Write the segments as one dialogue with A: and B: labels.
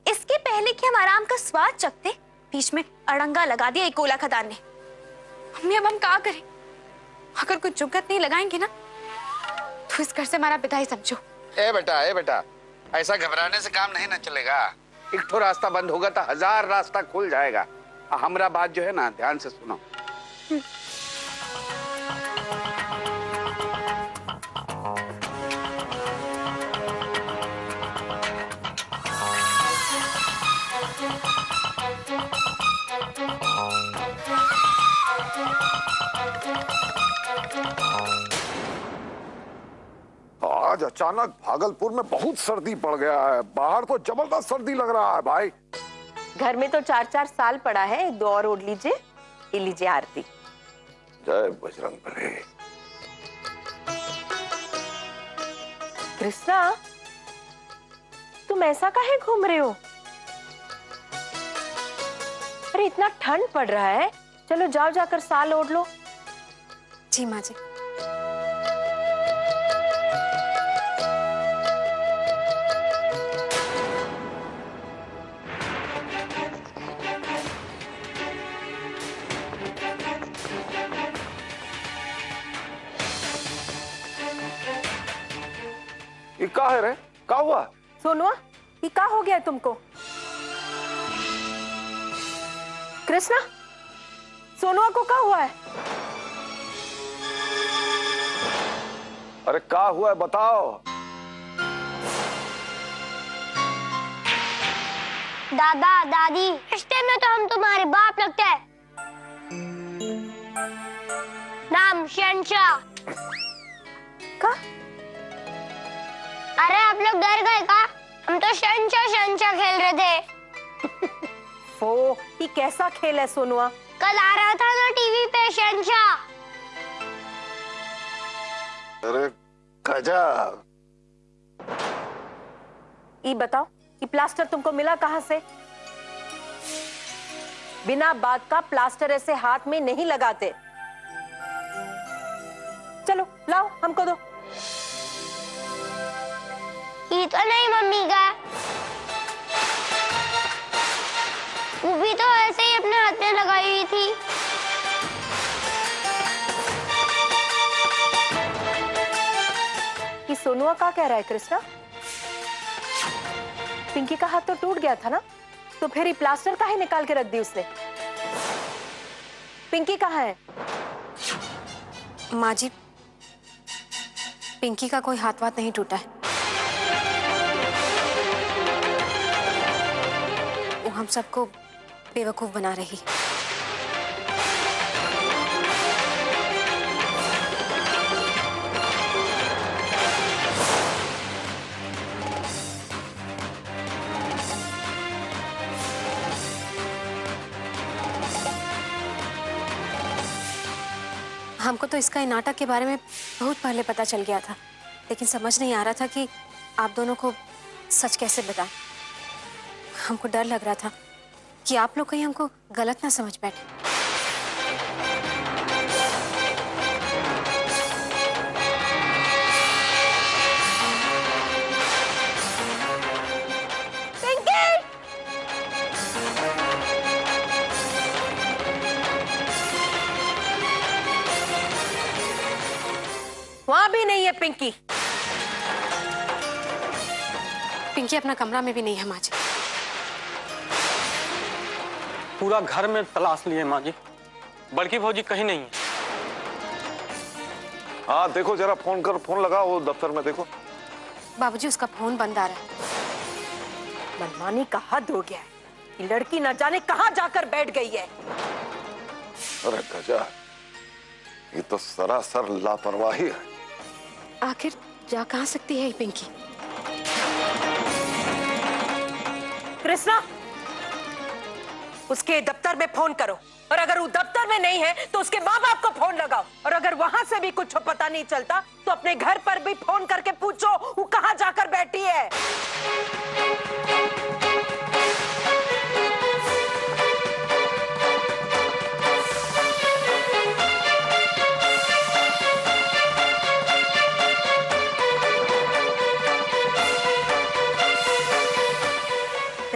A: इसके पहले कि हम आराम का स्वाद चखते, बीच में अड़ंगा लगा दिया एक कोला खदान ने। मम्मी अब हम क्या करें? अगर कुछ जुगत नहीं लगाएंगे ना तो इस घर से हमारा विदाई समझो।
B: ए बेटा, ऐसा घबराने से काम नहीं ना चलेगा। एक तो रास्ता बंद होगा तो 1000 रास्ता खुल जाएगा। हमरा बात जो है ना ध्यान से सुनो।
C: आज अचानक भागलपुर में बहुत सर्दी पड़ गया है। बाहर तो जबरदस्त सर्दी लग रहा है भाई।
D: घर में तो 4-4 साल पड़ा है, 2 और ओढ़ लीजिए। ये लीजिए आरती।
C: जय बजरंगबली।
D: कृष्णा, तुम ऐसा काहे घूम रहे हो? अरे इतना ठंड पड़ रहा है, चलो जाओ जाकर साल ओढ़ लो।
A: जी माँ जी।
C: ये क्या है रे? क्या हुआ?
D: सोनुआ, ये क्या हो गया तुमको? कृष्णा, सोनुआ को क्या हुआ है?
C: अरे क्या हुआ है बताओ।
E: दादा दादी, रिश्ते में तो हम तुम्हारे बाप लगते हैं। नाम शहंशाह।
D: का?
E: अरे आप लोग डर गए का? हम तो शहंशाह खेल रहे थे।
D: ओ, ये कैसा खेल है सोनुआ?
E: कल आ रहा था ना टीवी पे शहंशाह।
C: अरे गजब।
D: ये बताओ, ये प्लास्टर तुमको मिला कहां से? बिना बात का प्लास्टर ऐसे हाथ में नहीं लगाते। चलो लाओ, हमको दो।
E: ये तो नहीं मम्मी का, वो भी तो ऐसे ही अपने हाथ में लगाई हुई थी।
D: ये सोनुआ क्या कह रहा है कृष्णा? पिंकी का हाथ तो टूट गया था ना, तो फिर ये प्लास्टर काहे निकाल के रख दी उसने? पिंकी कहाँ है?
A: माँ जी, पिंकी का कोई हाथ वाथ नहीं टूटा है। वो हम सबको बेवकूफ बना रही। हमको तो इसका नाटक के बारे में बहुत पहले पता चल गया था, लेकिन समझ नहीं आ रहा था कि आप दोनों को सच कैसे बताएं। हमको डर लग रहा था कि आप लोग कहीं हमको गलत ना समझ बैठे।
D: वहां भी नहीं है पिंकी।
A: पिंकी अपना कमरा में भी नहीं है माँ जी।
F: पूरा घर में तलाश लिए माँ जी, बड़की भौजी कहीं नहीं है।
C: हाँ देखो जरा फोन लगाओ, वो दफ्तर में देखो।
A: बाबूजी उसका फोन बंद आ रहा है।
D: मनमानी का हद हो गया है। ये लड़की न जाने कहां जाकर बैठ गई है।
C: अरे गजब, ये तो सरासर लापरवाही है।
A: आखिर जा कहाँ सकती है ये पिंकी?
D: कृष्णा, उसके दफ्तर में फोन करो, और अगर वो दफ्तर में नहीं है तो उसके माँ बाप को फोन लगाओ, और अगर वहां से भी कुछ पता नहीं चलता तो अपने घर पर भी फोन करके पूछो वो कहां जाकर बैठी है।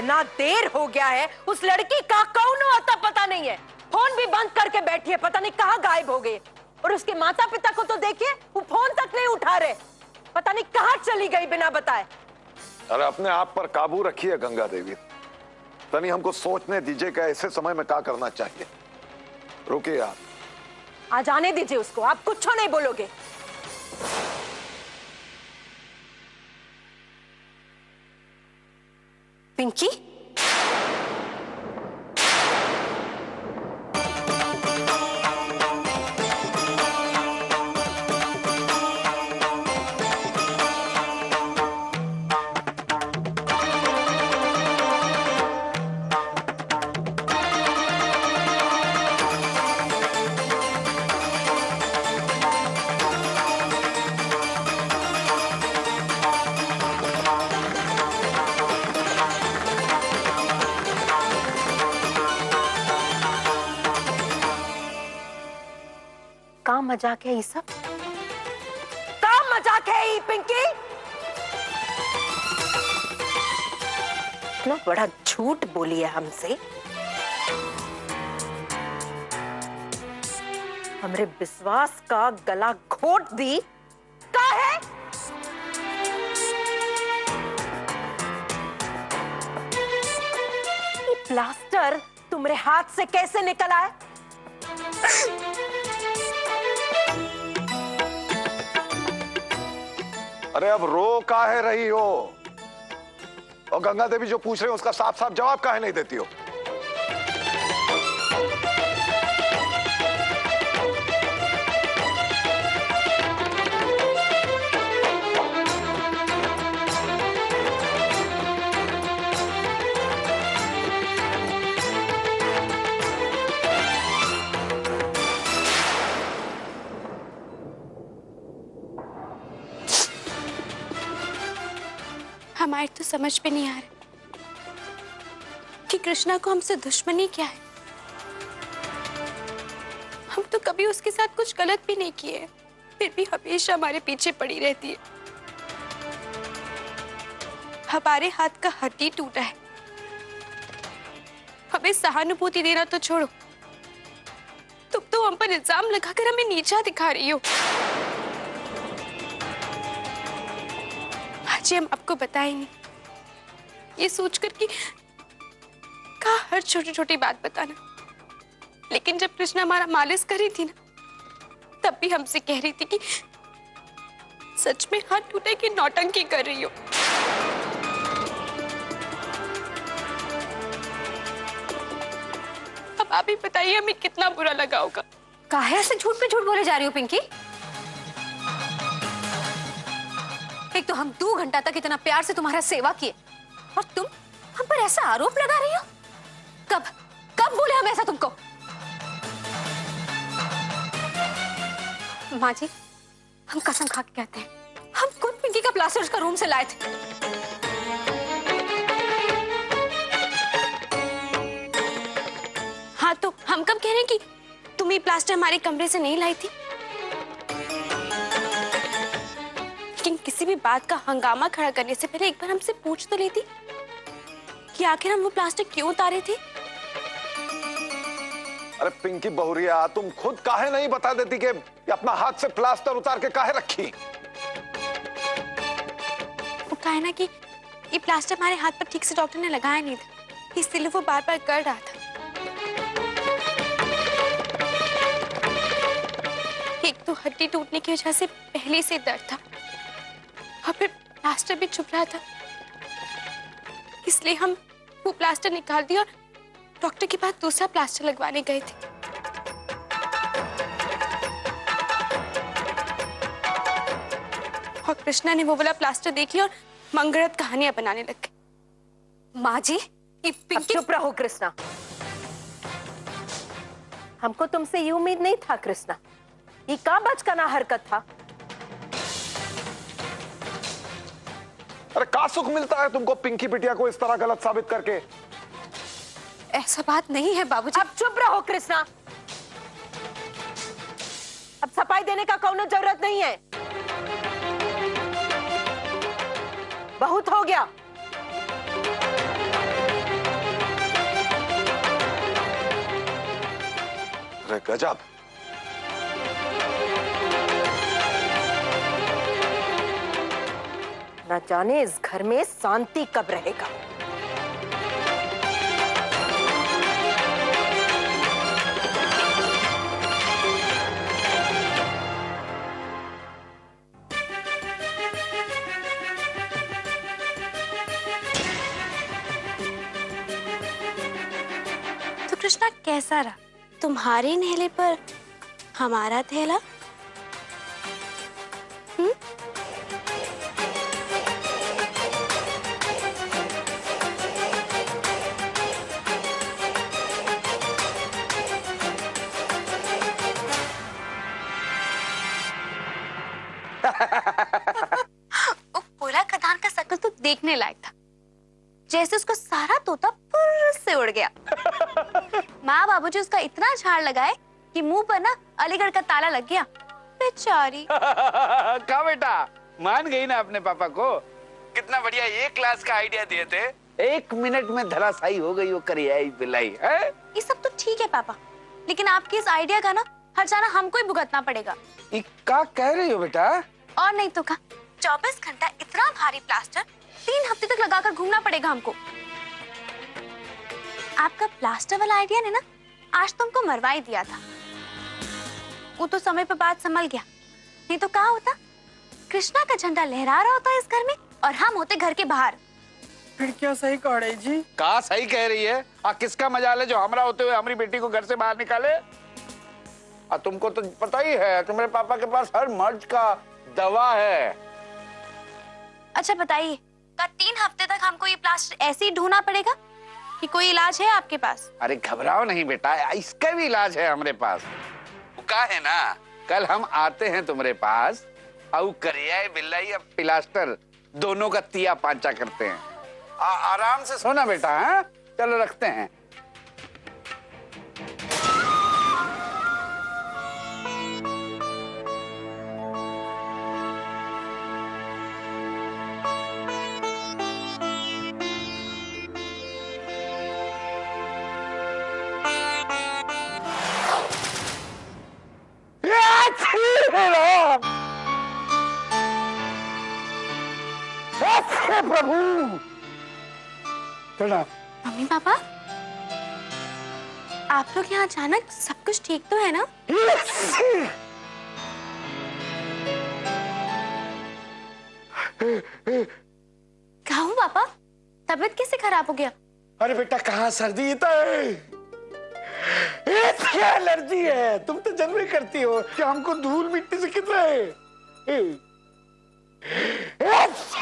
D: इतना देर हो गया है, उस लड़की का कौन आता पता नहीं है। फोन भी बंद करके बैठी है, पता नहीं कहाँ गायब हो गई। और उसके माता पिता को तो देखिए, वो फोन तक नहीं उठा रहे, पता नहीं कहाँ चली गई बिना बताए।
C: अरे अपने आप पर काबू रखिए गंगा देवी, तनी हमको सोचने दीजिए कि ऐसे समय में क्या करना चाहिए। रुकिए आप।
D: आज आने दीजिए उसको, आप कुछ नहीं बोलोगे।
A: पिंकी,
D: का मजाक है ये सब? का मजाक है ये पिंकी? इतना बड़ा झूठ बोली है हमसे, हमरे विश्वास का गला घोट दी। का है? ये प्लास्टर तुम्हारे हाथ से कैसे निकला है?
C: अरे अब रो काहे रही हो? और गंगा देवी जो पूछ रहे हो उसका साफ साफ जवाब काहे नहीं देती हो?
A: हमारे तो समझ में नहीं आ रहा कि कृष्णा को हमसे दुश्मनी क्या है। हम तो कभी उसके साथ कुछ गलत भी नहीं किए, फिर भी हमेशा हमारे पीछे पड़ी रहती है। हमारे हाथ का हड्डी टूटा है, हमें सहानुभूति देना तो छोड़ो, तुम तो हम पर इल्जाम लगाकर हमें नीचा दिखा रही हो। आज हम आपको बताए नहीं, ये सोचकर कि का हर छोटी छोटी बात बताना, लेकिन जब कृष्णा हमारा मालिश कर रही थी ना, तब भी हमसे कह रही थी कि सच में हाथ टूटे कि नौटंकी कर रही हो। अब आप ही बताइए हमें कितना बुरा लगा होगा।
G: काहे ऐसे झूठ पे झूठ बोले जा रही हो पिंकी? एक तो हम 2 घंटा तक इतना प्यार से तुम्हारा सेवा किए और तुम हम पर ऐसा आरोप लगा रही हो। कब कब बोले हम ऐसा तुमको? माँ जी, हम कसम खा के कहते हैं, हम खुद पिंकी का प्लास्टर उसका रूम से लाए थे।
A: हाँ तो हम कब कह रहे हैं कि तुम ये प्लास्टर हमारे कमरे से नहीं लाई थी? लेकिन किसी भी बात का हंगामा खड़ा करने से पहले एक बार हमसे पूछ तो लेती कि आखिर हम वो प्लास्टर क्यों उतारे थे।
C: अरे पिंकी बहुरिया, तुम खुद काहे नहीं बता देती कि अपना हाथ से प्लास्टर उतार के काहे रखी?
A: वो कहा ना कि ये प्लास्टर हमारे हाथ पर ठीक से डॉक्टर ने लगाया नहीं था, इसलिए वो बार बार कर रहा था। एक तो हड्डी टूटने की वजह से पहले से दर्द था और फिर प्लास्टर भी छुप रहा था, इसलिए हम वो प्लास्टर निकाल दिया और डॉक्टर के पास दूसरा प्लास्टर लगवाने गए थे। और कृष्णा ने वो वाला प्लास्टर देख लिया और मंगलत कहानियां बनाने लग गए।
G: माँ जी, ये पिंकी।
D: चुप रहो कृष्णा, हमको तुमसे ये उम्मीद नहीं था कृष्णा, ये का बचकाना हरकत था।
C: अरे का सुख मिलता है तुमको पिंकी बिटिया को इस तरह गलत साबित करके?
G: ऐसा बात नहीं है बाबूजी।
D: अब चुप रहो कृष्णा, अब सफाई देने का कोई जरूरत नहीं है, बहुत हो गया।
C: गजब।
D: न जाने इस घर में शांति कब रहेगा।
A: तो कृष्णा कैसा रहा? तुम्हारे नेहले पर हमारा थैला? कोयला खदान का शक्ल तो देखने लायक था, जैसे उसको सारा तोता फुर्र से उड़ गया। माँ बाबूजी उसका इतना झाड़ लगाए कि मुंह पर ना अलीगढ़ का ताला लग गया। बेचारी।
B: कहा बेटा, मान गई ना अपने पापा को? कितना बढ़िया ये क्लास का आइडिया दिए थे, 1 मिनट में धराशायी हो गई वो करियाई बिलाई है।
A: ये सब तो ठीक है पापा, लेकिन आपके इस आइडिया का ना हर्जाना हमको ही भुगतना पड़ेगा।
B: क्या कह रही हो बेटा?
A: और नहीं तो क्या, 24 घंटा इतना भारी प्लास्टर 3 हफ्ते तक लगाकर घूमना पड़ेगा हमको। आपका प्लास्टर वाला आइडिया ने ना आज तुमको मरवा ही दिया था। वो तो समय पर बात संभल गया, नहीं तो क्या होता, कृष्णा का झंडा लहरा रहा होता इस घर में और हम होते घर के बाहर।
H: फिर क्या सही कह रही जी?
B: कहा सही कह रही है? किसका मजाल है जो हमरा होते हुए हमारी बेटी को घर से बाहर निकाले? तुमको तो पता ही है, तुम्हारे पापा के पास हर मर्ज का दवा है।
A: अच्छा बताइए, क्या 3 हफ्ते तक हमको ये प्लास्टर ऐसे ही ढूंढना पड़ेगा कि कोई इलाज है आपके पास?
B: अरे घबराओ नहीं बेटा, इसका भी इलाज है हमारे पास। वो कहा है ना, कल हम आते हैं तुम्हारे पास और करिया बिल्लाई अब प्लास्टर दोनों का तिया पांचा करते हैं। आराम से सोना बेटा। हाँ चलो रखते हैं। प्रभु प्रणाम।
A: मम्मी पापा, आप लोग यहाँ अचानक, सब कुछ ठीक तो है ना? क्या हुआ पापा, तबीयत कैसे खराब हो गया?
B: अरे बेटा कहाँ सर्दी है, क्या एलर्जी है? तुम तो जन्म करती हो कि हमको धूल मिट्टी से कितना है।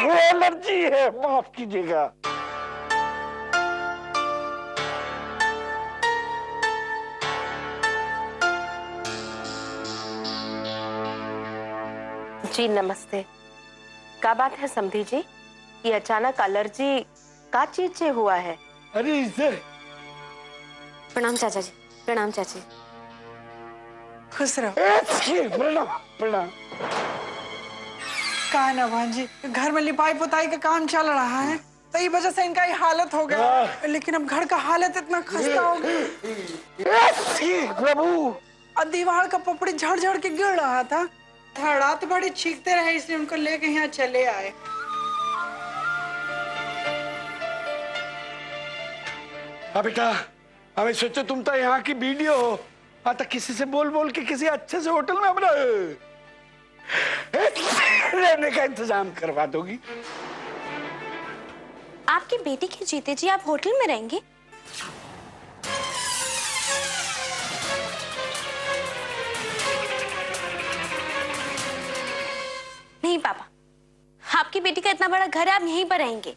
B: एलर्जी है, माफ कीजिएगा।
D: जी नमस्ते। क्या बात है समधी जी, ये अचानक एलर्जी का चीज से हुआ है?
B: अरे इसे
A: प्रणाम चाचा जी। प्रणाम चाची।
H: खुश रहो।
B: प्रणाम प्रणाम।
H: कहा ना भांजी, घर में लिपाई पुताई का काम चल रहा है, तो ये वजह से इनका ये हालत हो गया। लेकिन अब घर का हालत इतना खस्ता हो गया
B: प्रभु,
H: और दीवार का पपड़ी झड़ झड़ के गिर रहा था। रात बड़ी चीखते रहे, इसलिए उनको लेके यहाँ चले आए।
B: बेटा हमें सोचे तुम तो यहाँ की वीडियो हो, तो किसी से बोल बोल के किसी अच्छे से होटल में हमारा रहने का इंतजाम करवा दोगी।
A: आपकी बेटी के जीते जी आप होटल में रहेंगे? नहीं पापा, आपकी बेटी का इतना बड़ा घर है, आप यहीं पर रहेंगे।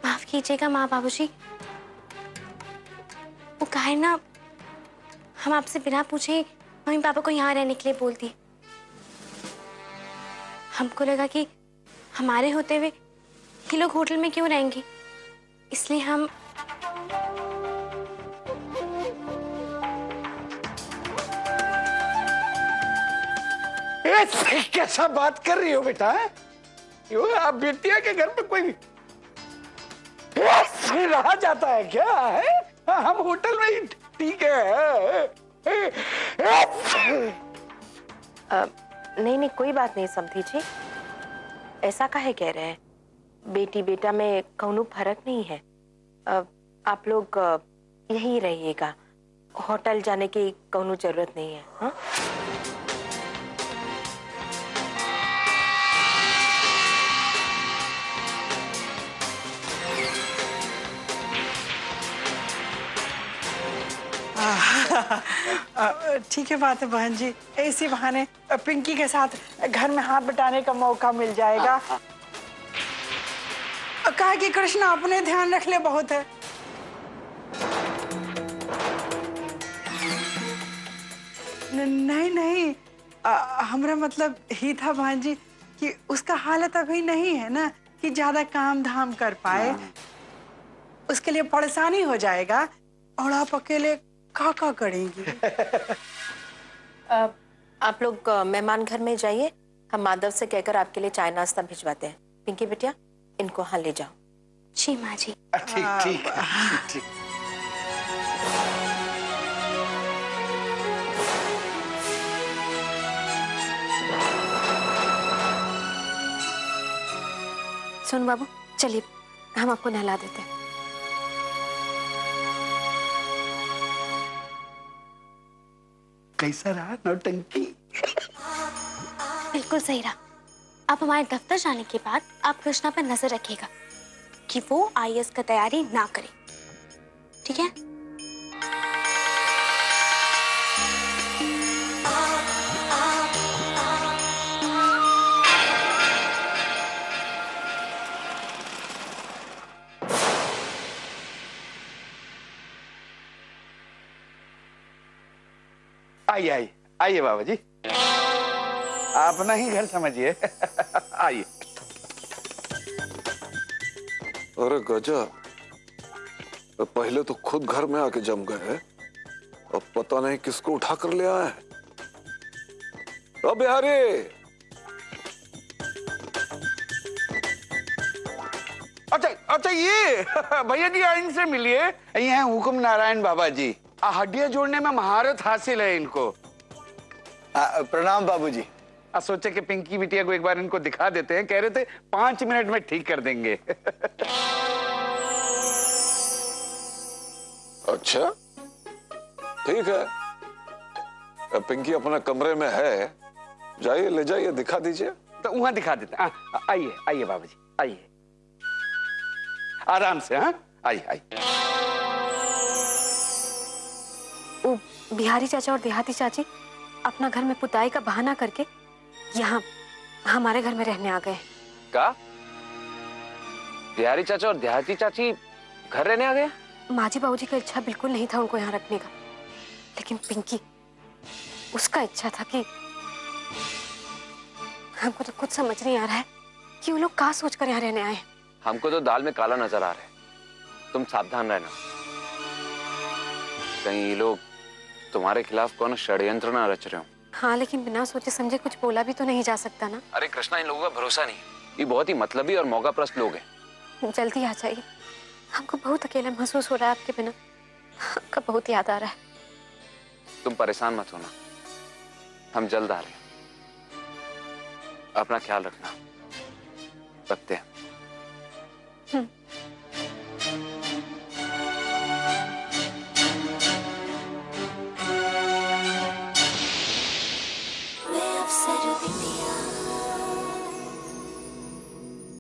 A: माफ कीजिएगा माँ बाबूजी, वो कहे ना, हम आपसे बिना पूछे मम्मी पापा को यहाँ रहने के लिए बोलती। हमको लगा कि हमारे होते हुए ये लोग होटल में क्यों रहेंगे, इसलिए हम
B: ऐसे कैसा बात कर रही हो बेटा? क्यों आप बिटिया के घर पे कोई ऐसे रहा जाता है क्या है? हम होटल में ही ठीक है।
D: नहीं नहीं कोई बात नहीं समधी जी, ऐसा काहे कह रहे हैं? बेटी बेटा में कौनो फर्क नहीं है। आप लोग यहीं रहिएगा, होटल जाने की कौनो जरूरत नहीं है। हाँ?
H: ठीक है बात है बहन जी, इसी बहाने पिंकी के साथ घर में हाथ बटाने का मौका मिल जाएगा। कहा कि कृष्णा अपने ध्यान रख ले बहुत है। नहीं नहीं, हमारा मतलब ही था बहन जी कि उसका हालत अभी नहीं है ना कि ज्यादा काम धाम कर पाए, उसके लिए परेशानी हो जाएगा और आप अकेले का करेंगी।
D: आप लोग मेहमान घर में जाइए, हम माधव से कहकर आपके लिए चाय नाश्ता भिजवाते हैं। पिंकी बिटिया इनको हाँ ले जाओ।
A: जी माँ जी।
B: ठीक ठीक ठीक।
G: सुन बाबू, चलिए हम आपको नहला देते हैं।
B: कैसा रहा नौटंकी?
A: बिल्कुल सही रहा। अब हमारे दफ्तर जाने के बाद आप कृष्णा पर नजर रखिएगा कि वो आईएएस का तैयारी ना करे, ठीक है?
B: आइए आइए आइए बाबा जी, अपना ही घर समझिए। आइए।
C: अरे गजब, पहले तो खुद घर में आके जम गए, अब पता नहीं किसको उठा कर ले आए हैं। अब बिहारी,
B: अच्छा अच्छा, ये भैया जी इनसे मिलिए, ये हैं हुकुम नारायण बाबा जी। हड्डियां जोड़ने में महारत हासिल है इनको।
I: प्रणाम बाबूजी।
B: सोचे कि पिंकी बिटिया को एक बार इनको दिखा देते हैं, कह रहे थे 5 मिनट में ठीक कर देंगे।
C: अच्छा ठीक है, पिंकी अपने कमरे में है, जाइए ले जाइए, दिखा दीजिए।
B: तो वहां दिखा देते हैं। आइए आइए बाबा जी, आइए आराम से। हाँ आइए आइए।
G: बिहारी चाचा और देहाती चाची अपना घर में पुताई का बहाना करके यहाँ हमारे घर में रहने आ गए।
J: का? बिहारी चाचा और देहाती चाची घर रहने आ गए?
G: माँ जी बाबूजी का इच्छा बिल्कुल नहीं था उनको यहाँ रखने का, लेकिन पिंकी, उसका इच्छा था कि हमको तो कुछ समझ नहीं आ रहा है कि वो लोग क्या सोच कर यहाँ रहने आए।
J: हमको तो दाल में काला नजर आ रहा है, तुम सावधान रहना, कहीं ये लोग तुम्हारे खिलाफ कौन षड्यंत्र ना रच रहे हो।
G: हाँ, लेकिन बिना सोचे समझे कुछ बोला भी तो नहीं जा सकता ना।
J: अरे कृष्णा, इन लोगों का भरोसा नहीं, ये बहुत ही मतलबी और मौकाप्रस्त लोग हैं।
G: जल्दी आ जाइए, हमको बहुत अकेला महसूस हो रहा है आपके बिना, आपका बहुत याद आ रहा है।
J: तुम परेशान मत होना, हम जल्द आ रहे हैं, अपना ख्याल रखना, रखते हैं।